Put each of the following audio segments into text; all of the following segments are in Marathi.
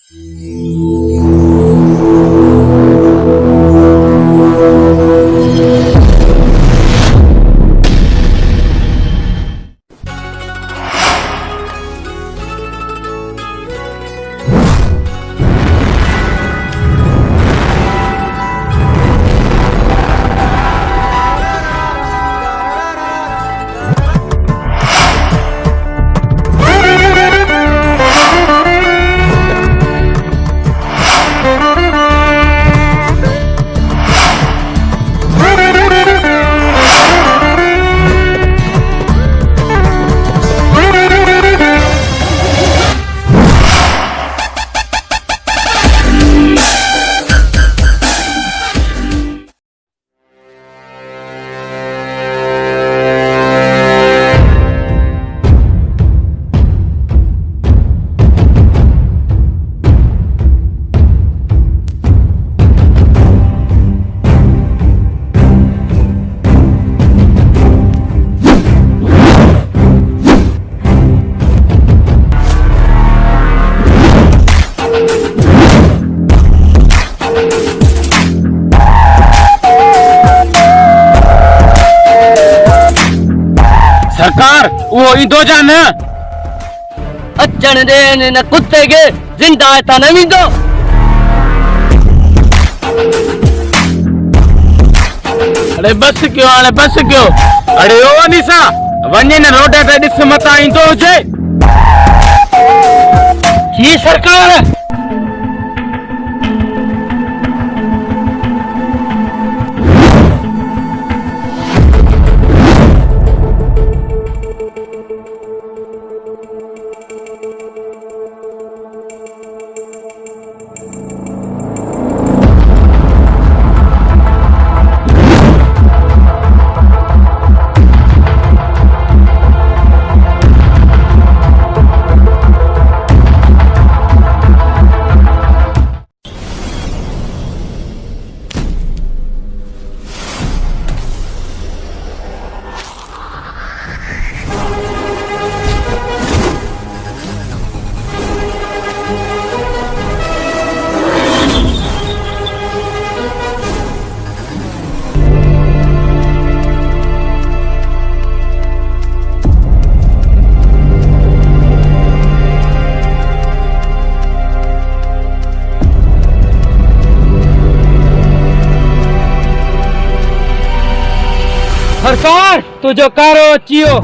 सरकार वो इंदो जान अचण दे न कुत्ते के जिंदा ता न विंदो। अरे बस क्यों अरे ओ निसा वने न रोड ते दिस मता इंदो जे जी सरकार। सरकार तुझो कारो चियो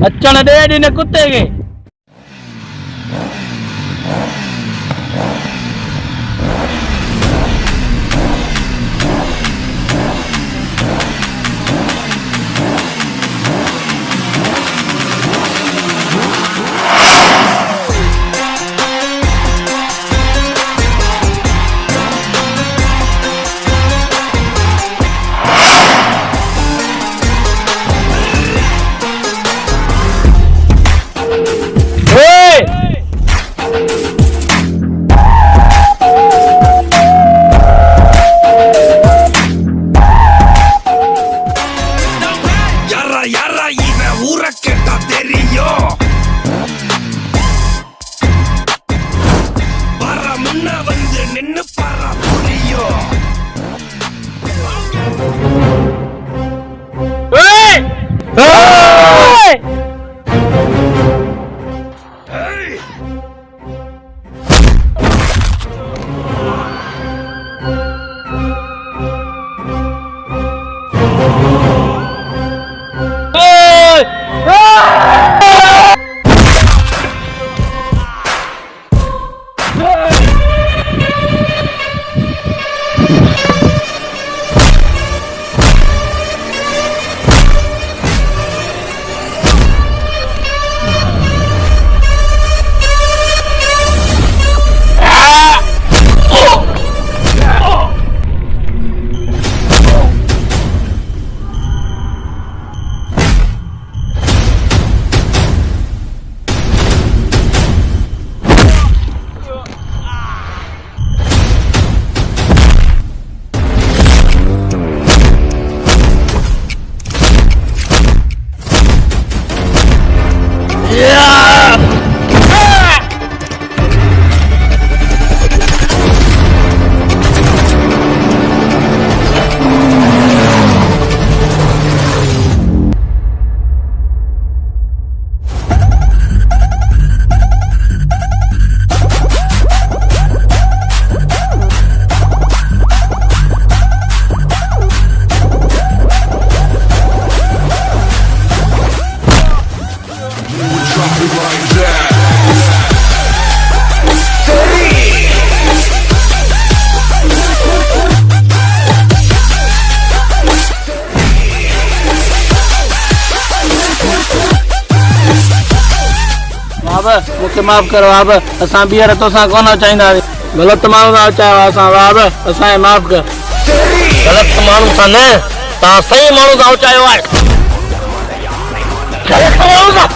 अचण दे इन कुत्ते के। मूंखे माफ़ करो आब असां ॿीहर तोसां कोन चाहींदा ग़लति माण्हू सां चाहियो असां आब असांखे माफ़ कर ग़लति माण्हू सां न तव्हां सही माण्हू सां चाहियो आहे ग़लति माण्हू सां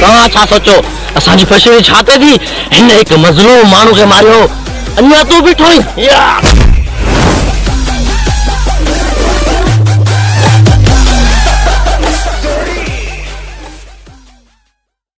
तव्हां छा सोचो असांजी फसड़ी छा कई हिन हिकु मज़लूम माण्हू खे मारियो अञा तूं बीठो